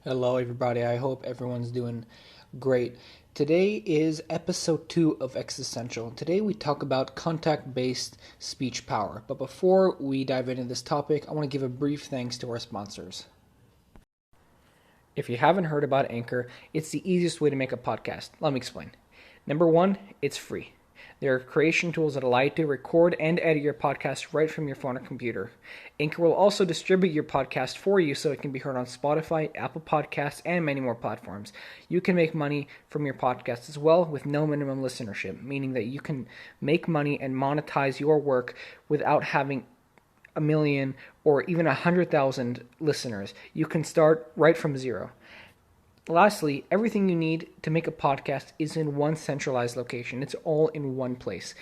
Hello, everybody. I hope everyone's doing great. Today is episode 2 of Existential. Today we talk about contact based speech power. But before we dive into this topic, I want to give a brief thanks to our sponsors. If you haven't heard about Anchor, it's the easiest way to make a podcast. Let me explain. Number one, it's free. There are creation tools that allow you to record and edit your podcast right from your phone or computer. Anchor will also distribute your podcast for you so it can be heard on Spotify, Apple Podcasts, and many more platforms. You can make money from your podcast as well with no minimum listenership, meaning that you can make money and monetize your work without having a million or even 100,000 listeners. You can start right from zero. Lastly, everything you need to make a podcast is in one centralized location. It's all in one place.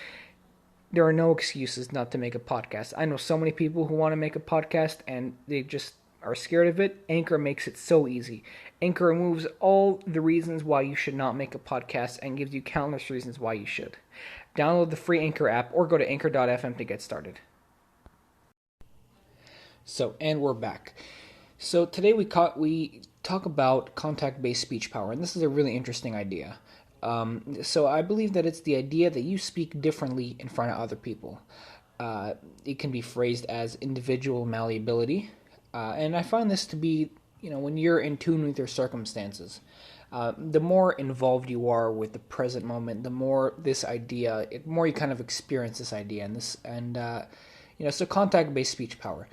There are no excuses not to make a podcast. I know so many people who want to make a podcast and they just are scared of it. Anchor makes it so easy. Anchor removes all the reasons why you should not make a podcast and gives you countless reasons why you should. Download the free Anchor app or go to anchor.fm to get started. And we're back. So today we talk about contact-based speech power, and this is a really interesting idea. So I believe that it's the idea that you speak differently in front of other people. It can be phrased as individual malleability, and I find this to be, when you're in tune with your circumstances. The more involved you are with the present moment, the more more you kind of experience this idea, so contact-based speech power.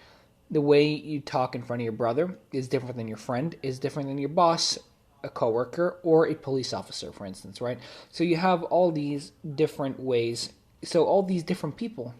The way you talk in front of your brother is different than your friend, is different than your boss, a coworker, or a police officer, for instance, right? So you have all these different ways. So all these different people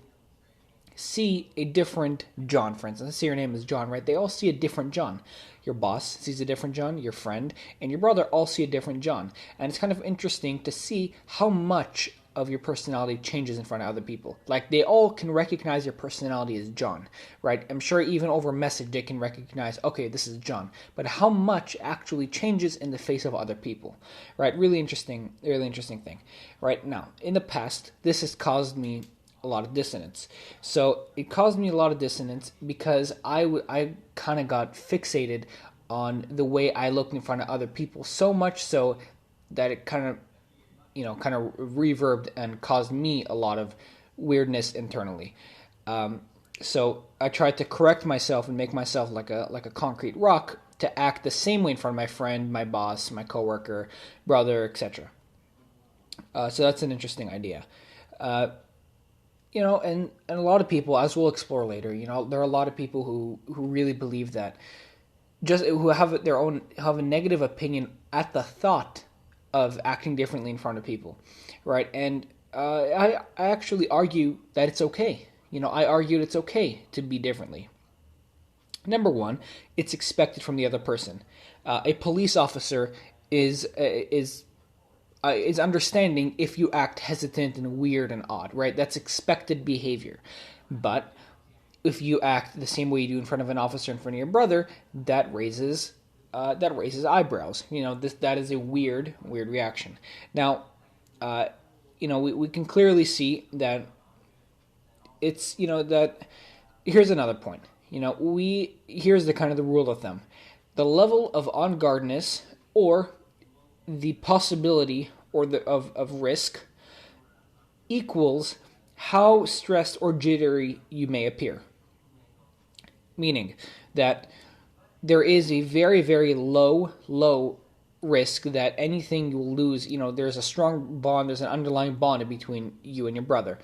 see a different John, for instance. Let's say your name is John, right? They all see a different John. Your boss sees a different John, your friend, and your brother all see a different John. And it's kind of interesting to see how much of your personality changes in front of other people. Like, they all can recognize your personality as John, right? I'm sure even over a message they can recognize, okay, this is John. But how much actually changes in the face of other people, right? Really interesting thing. Right now, in the past, this has caused me a lot of dissonance. So it caused me a lot of dissonance because I kind of got fixated on the way I looked in front of other people, so much so that it kind of reverbed and caused me a lot of weirdness internally. So I tried to correct myself and make myself like a concrete rock to act the same way in front of my friend, my boss, my coworker, brother, etc. So that's an interesting idea. And a lot of people, as we'll explore later, there are a lot of people who really believe that, who have a negative opinion at the thought of acting differently in front of people, right? And I actually argue that it's okay. I argue it's okay to be differently. Number one, it's expected from the other person. A police officer is understanding if you act hesitant and weird and odd, right? That's expected behavior. But if you act the same way you do in front of an officer in front of your brother, that raises eyebrows. That is a weird reaction. Now, we can clearly see that it's, that here's another point. Here's the kind of the rule of thumb. The level of on guardness or the possibility or of risk equals how stressed or jittery you may appear. Meaning that there is a very, very low risk that anything you will lose. There's a strong bond, there's an underlying bond between you and your brother.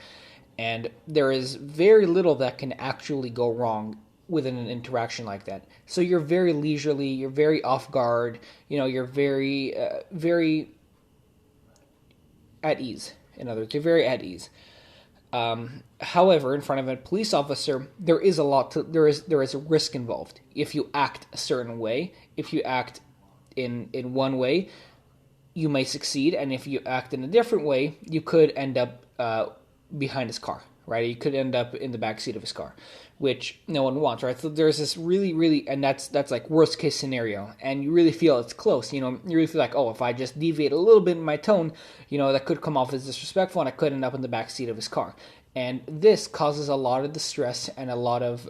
And there is very little that can actually go wrong within an interaction like that. So you're very leisurely, you're very off guard, you're very, very at ease. In other words, you're very at ease. However, in front of a police officer, there is a risk involved. If you act a certain way, if you act in one way, you may succeed, and if you act in a different way, you could end up behind his car, right? You could end up in the back seat of his car, which no one wants, right? So there's this really, and that's like worst case scenario, and you really feel it's close. You really feel like, oh, if I just deviate a little bit in my tone, that could come off as disrespectful, and I could end up in the back seat of his car. And this causes a lot of distress and a lot of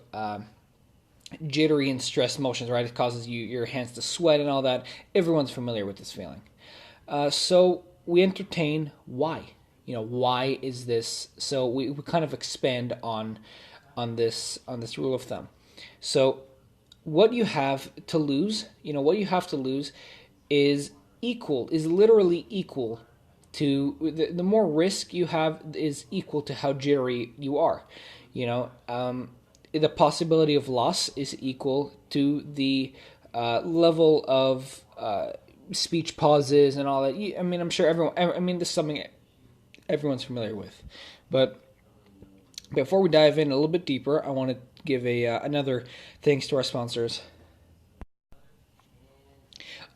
jittery and stress motions, right? It causes your hands to sweat and all that. Everyone's familiar with this feeling. So we entertain why. Why is this? So we kind of expand on this rule of thumb. So what you have to lose, is literally equal to the more risk you have is equal to how jittery you are. The possibility of loss is equal to the level of speech pauses and all that. I mean, I'm sure everyone. I mean, this is something everyone's familiar with. But before we dive in a little bit deeper, I want to give another thanks to our sponsors.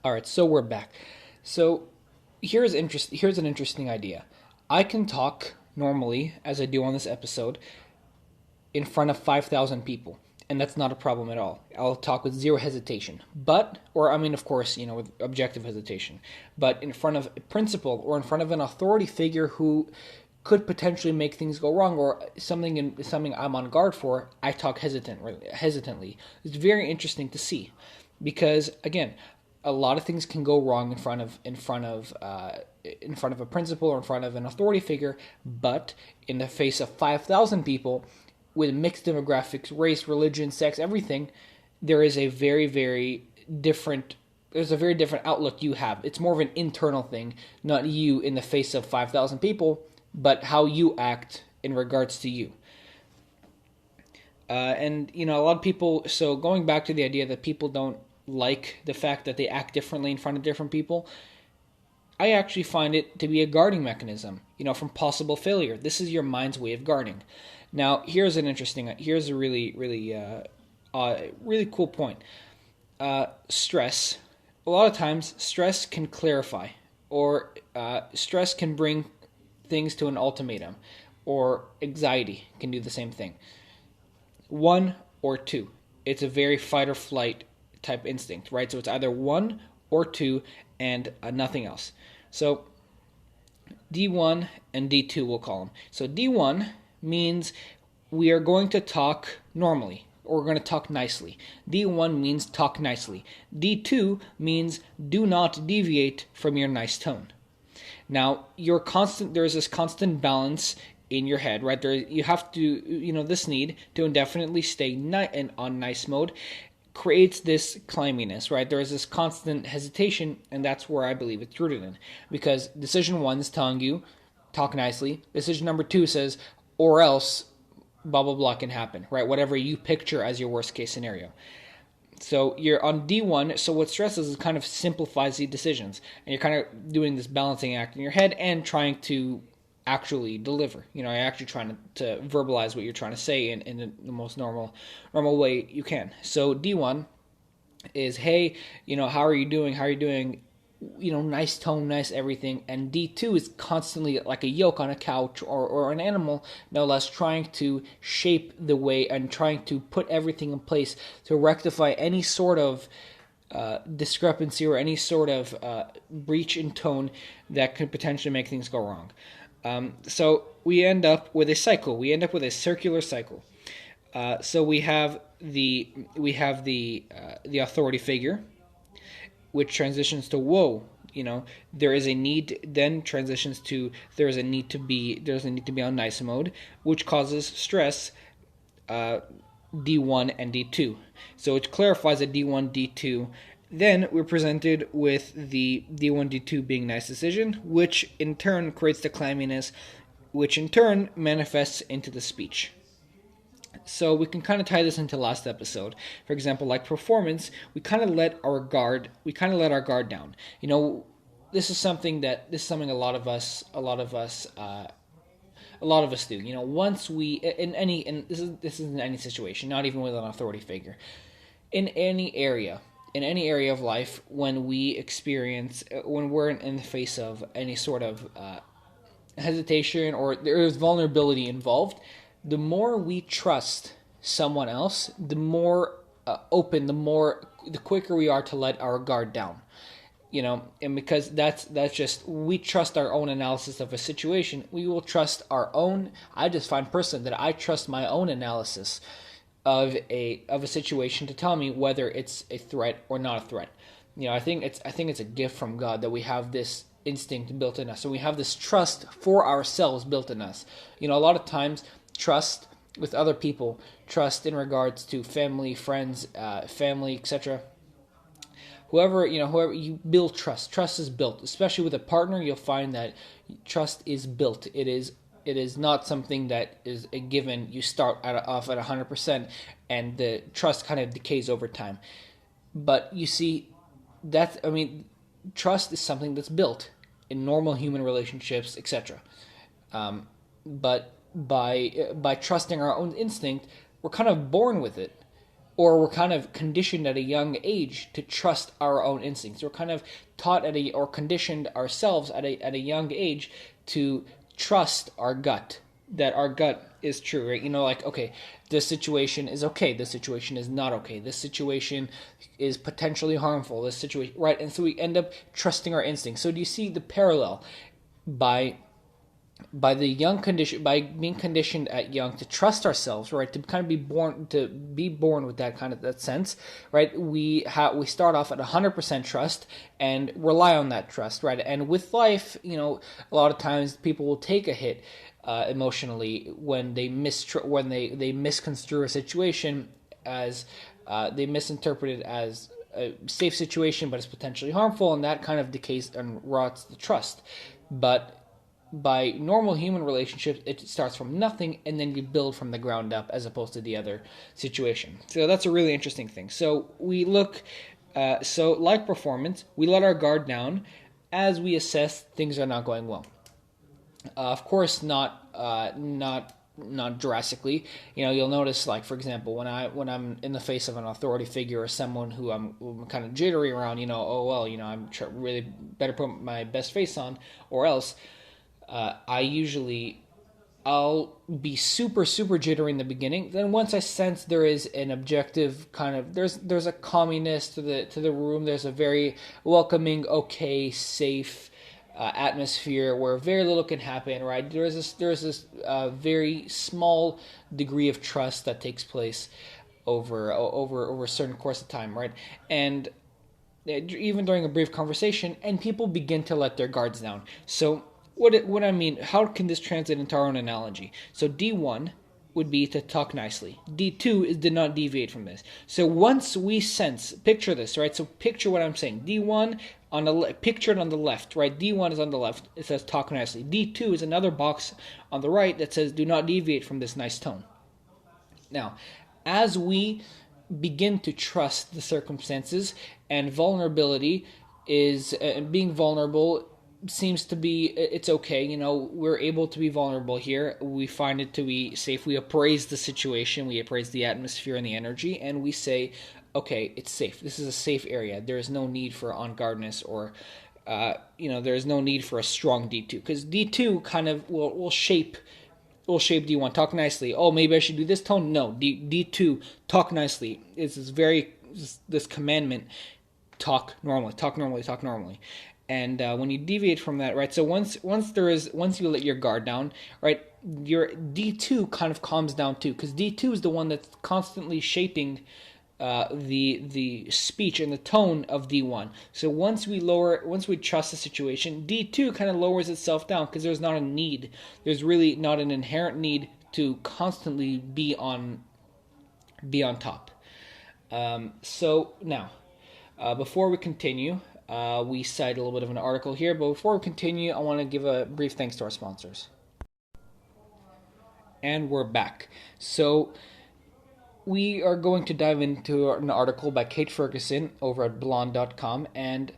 All right, so we're back. So here's an interesting idea. I can talk normally, as I do on this episode, in front of 5,000 people, and that's not a problem at all. I'll talk with zero hesitation. Of course, with objective hesitation. But in front of a principal or in front of an authority figure who could potentially make things go wrong, or something I'm on guard for, I talk hesitantly. It's very interesting to see, because again, a lot of things can go wrong in front of a principal or in front of an authority figure, but in the face of 5,000 people with mixed demographics, race, religion, sex, everything, there is a very, very different. There's a very different outlook you have. It's more of an internal thing, not you in the face of 5,000 people, but how you act in regards to you. And a lot of people. So going back to the idea that people don't like the fact that they act differently in front of different people, I actually find it to be a guarding mechanism, from possible failure. This is your mind's way of guarding. Now, here's a really, really, really cool point. Stress. A lot of times, stress can clarify, or stress can bring things to an ultimatum, or anxiety can do the same thing. 1 or 2. It's a very fight or flight type instinct, right? So it's either 1 or 2 and nothing else. So D1 and D2 we'll call them. So D1 means we are going to talk normally, or we're going to talk nicely. D1 means talk nicely. D2 means do not deviate from your nice tone. Now, there's this constant balance in your head, right? You have to, this need to indefinitely stay on nice mode creates this clamminess, right? There is this constant hesitation, and that's where I believe it's rooted in. Because decision 1 is telling you, talk nicely. Decision number 2 says, or else, blah, blah, blah can happen, right? Whatever you picture as your worst case scenario. So you're on D1, so what stress is kind of simplifies the decisions. And you're kind of doing this balancing act in your head and trying to actually deliver. You're actually trying to verbalize what you're trying to say in the most normal way you can. So D1 is, hey, how are you doing? How are you doing? Nice tone, nice everything. And D2 is constantly like a yoke on a couch or an animal, no less, trying to shape the way and trying to put everything in place to rectify any sort of discrepancy or any sort of breach in tone that could potentially make things go wrong. So we end up with a cycle. We end up with a circular cycle. So we have the authority figure, which transitions to whoa. There is a need. Then transitions to there's a need to be on nice mode, which causes stress. D1 and D2. So it clarifies that D1, D2. Then we're presented with the D1, D2 being nice decision, which in turn creates the clamminess, which in turn manifests into the speech. So we can kind of tie this into last episode. For example, like performance, we kind of let our guard down. This is something a lot of us do. Once we this is in any situation, not even with an authority figure, in any area of life, when we're in the face of any sort of hesitation or there is vulnerability involved, the more we trust someone else, the more open, the quicker we are to let our guard down. And because that's just, we trust our own analysis of a situation. We will trust our own. I just find personally that I trust my own analysis of a situation to tell me whether it's a threat or not a threat. I think it's a gift from God that we have this instinct built in us, and we have this trust for ourselves built in us. A lot of times, trust with other people, trust in regards to family, friends, family, etc. Whoever you build trust. Trust is built, especially with a partner. You'll find that trust is built. It is not something that is a given. You start off at 100%, and the trust kind of decays over time. But you see, trust is something that's built in normal human relationships, etc. But by trusting our own instinct, we're kind of born with it, or we're kind of conditioned at a young age to trust our own instincts. We're kind of taught or conditioned ourselves at a young age to trust our gut, that our gut is true, right? Like, okay, this situation is okay, this situation is not okay, this situation is potentially harmful, this situation, right? And so we end up trusting our instincts. So do you see the parallel? By the young condition, by being conditioned at young to trust ourselves, right, to kind of be born with that sense, right? We start off at 100% trust and rely on that trust, right? And with life, a lot of times people will take a hit emotionally when they they misconstrue a situation as they misinterpret it as a safe situation, but it's potentially harmful, and that kind of decays and rots the trust. But by normal human relationships, it starts from nothing, and then you build from the ground up, as opposed to the other situation. So that's a really interesting thing. So we look, like performance, we let our guard down as we assess things are not going well. Of course, not drastically. You'll notice, like, for example, when I'm in the face of an authority figure or someone who I'm kind of jittery around, oh well, I'm really better put my best face on, or else. I'll be super, super jittery in the beginning. Then once I sense there is an objective kind of, there's a calmness to the room. There's a very welcoming, okay, safe atmosphere where very little can happen. Right? There's this very small degree of trust that takes place over a certain course of time. Right? And even during a brief conversation, and people begin to let their guards down. So what I mean, how can this translate into our own analogy? So D1 would be to talk nicely. D2 is to not deviate from this. So once we sense, picture this, right? So picture what I'm saying. D1 picture it on the left, right? D1 is on the left. It says talk nicely. D2 is another box on the right that says do not deviate from this nice tone. Now, as we begin to trust the circumstances, and vulnerability is being vulnerable seems to be, it's okay. We're able to be vulnerable here. We find it to be safe. We appraise the situation, we appraise the atmosphere and the energy, and we say, okay, it's safe. This is a safe area. There is no need for on guardness, or there's no need for a strong D2, because D2 kind of will shape D1. Talk nicely. Oh, maybe I should do this tone. No, D2, talk nicely. It's this commandment. Talk normally. Talk normally. Talk normally. And when you deviate from that, right? So once you let your guard down, right, your D2 kind of calms down too, because D2 is the one that's constantly shaping the speech and the tone of D1. So once we trust the situation, D2 kind of lowers itself down, because there's not a need. There's really not an inherent need to constantly be on top. So now, before we continue, we cite a little bit of an article here, but before we continue, I want to give a brief thanks to our sponsors. And we're back. So we are going to dive into an article by Kate Ferguson over at blonde.com, and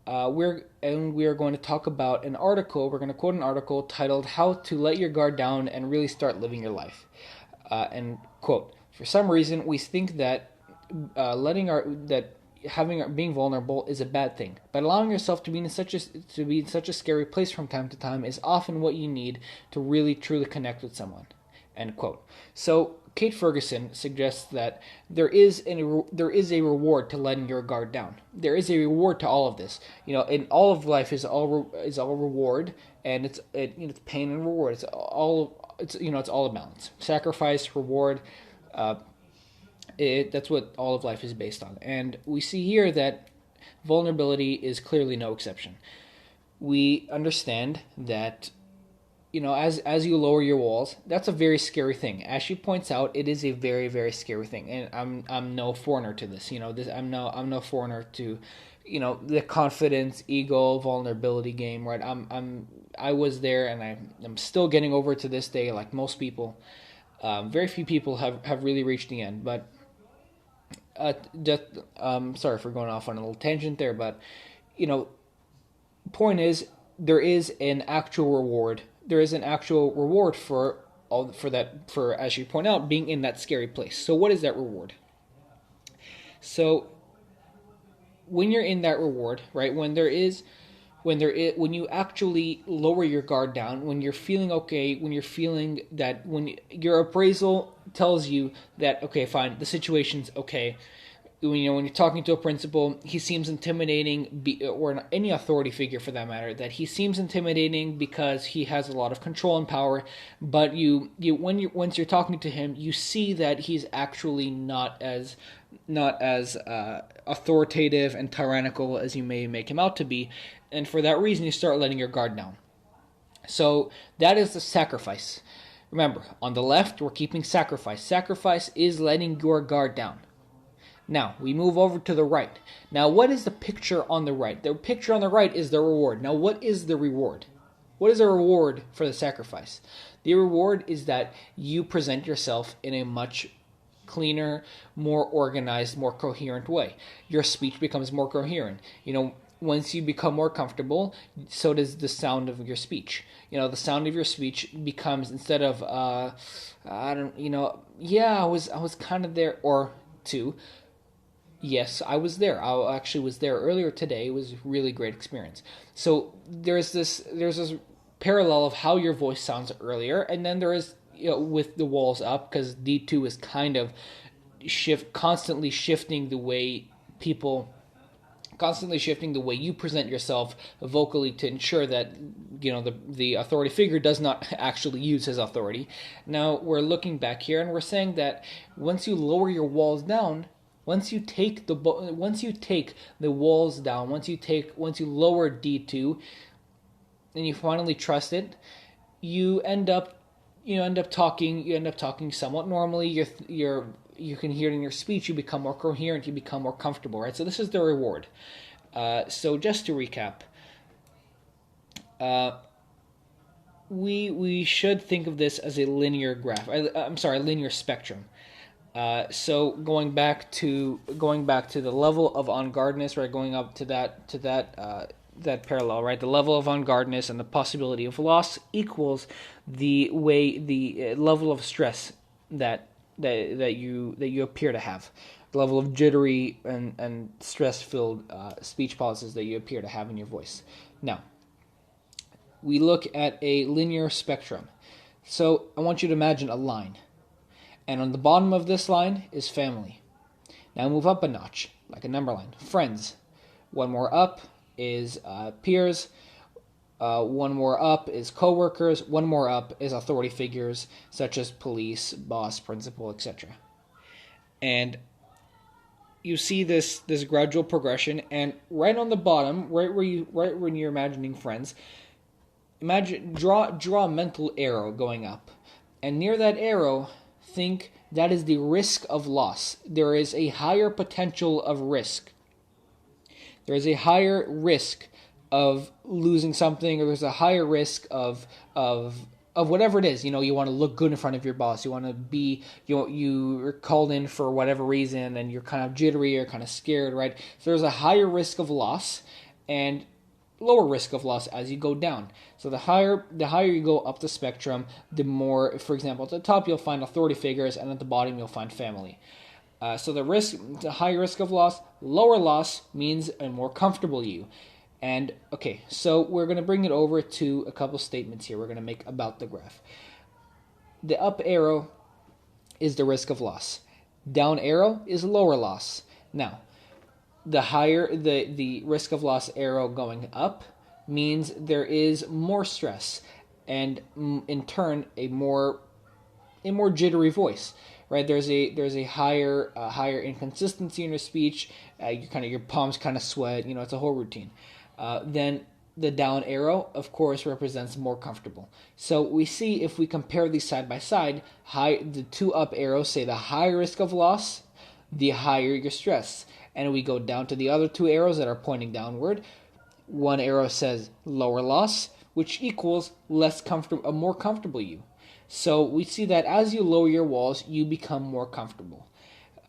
we're going to talk about an article. We're going to quote an article titled "How to Let Your Guard Down and Really Start Living Your Life." And quote: "For some reason, we think that being vulnerable is a bad thing, but allowing yourself to be in such a scary place from time to time is often what you need to really truly connect with someone." End quote. So Kate Ferguson suggests that there is a reward to letting your guard down. There is a reward to all of this. In all of life is all reward, and it's pain and reward. It's all a balance. Sacrifice, reward. That's what all of life is based on. And we see here that vulnerability is clearly no exception. We understand that, as you lower your walls, that's a very scary thing. As she points out, it is a very, very scary thing, and I'm no foreigner to this. I'm no foreigner to, the confidence, ego, vulnerability game. Right? I was there, and I'm still getting over it to this day. Like most people, very few people have really reached the end. But just sorry for going off on a little tangent there, but you know, point is there is an actual reward. There is an actual reward for as you point out being in that scary place. So what is that reward? So when you're in that reward, right? When you actually lower your guard down, when you're feeling okay, when you're feeling that when your appraisal tells you that okay, fine, the situation's okay. When you're talking to a principal, he seems intimidating, or any authority figure for that matter, that he seems intimidating because he has a lot of control and power. But once you're talking to him, you see that he's actually not as authoritative and tyrannical as you may make him out to be, and for that reason, you start letting your guard down. So that is the sacrifice. Remember, on the left, we're keeping sacrifice. Sacrifice is letting your guard down. Now, we move over to the right. Now, what is the picture on the right? The picture on the right is the reward. Now, what is the reward? What is the reward for the sacrifice? The reward is that you present yourself in a much cleaner, more organized, more coherent way. Your speech becomes more coherent. Once you become more comfortable, so does the sound of your speech. The sound of your speech becomes, instead of I was kind of there, or to yes, I was there. I actually was there earlier today. It was a really great experience. So there's this parallel of how your voice sounds earlier, and then there is with the walls up, because D2 is kind of constantly shifting the way you present yourself vocally to ensure that the authority figure does not actually use his authority. Now we're looking back here and we're saying that once you lower your walls down, once you take the walls down, once you lower D2, and you finally trust it, you end up talking somewhat normally. You can hear it in your speech. You become more coherent. You become more comfortable, right? So this is the reward. So just to recap, we should think of this as a linear graph. Linear spectrum. So going back to the level of on-guardness, right? Going up to that parallel, right? The level of on-guardness and the possibility of loss equals the level of stress that you appear to have, the level of jittery and stress-filled speech pauses that you appear to have in your voice. Now, we look at a linear spectrum. So I want you to imagine a line, and on the bottom of this line is family. Now move up a notch, like a number line. Friends. One more up is peers. One more up is coworkers. One more up is authority figures such as police, boss, principal, etc. And you see this gradual progression, and right on the bottom, right when you're imagining friends, draw a mental arrow going up, and near that arrow, think that is the risk of loss. There is a higher potential of risk. There is a higher risk of losing something, or there's a higher risk of whatever it is. You want to look good in front of your boss. You want to be, you're called in for whatever reason, and you're kind of jittery or kind of scared, right? So there's a higher risk of loss and lower risk of loss as you go down. So the higher you go up the spectrum, the more, for example, at the top you'll find authority figures, and at the bottom you'll find family. So the higher risk of loss, lower loss means a more comfortable you. And okay, so we're going to bring it over to a couple statements here we're going to make about the graph. The up arrow is the risk of loss. Down arrow is lower loss. Now, the higher the risk of loss arrow going up means there is more stress, and in turn a more jittery voice. right? There's a higher inconsistency in your speech. Your palms kind of sweat. It's a whole routine. Then the down arrow, of course, represents more comfortable. So we see, if we compare these side by side, the two up arrows say the higher risk of loss, the higher your stress. And we go down to the other two arrows that are pointing downward. One arrow says lower loss, which equals less comfortable, a more comfortable you. So we see that as you lower your walls, you become more comfortable.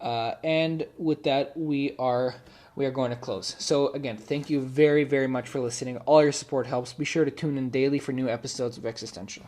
And with that, we are going to close. So again, thank you very, very much for listening. All your support helps. Be sure to tune in daily for new episodes of Existential.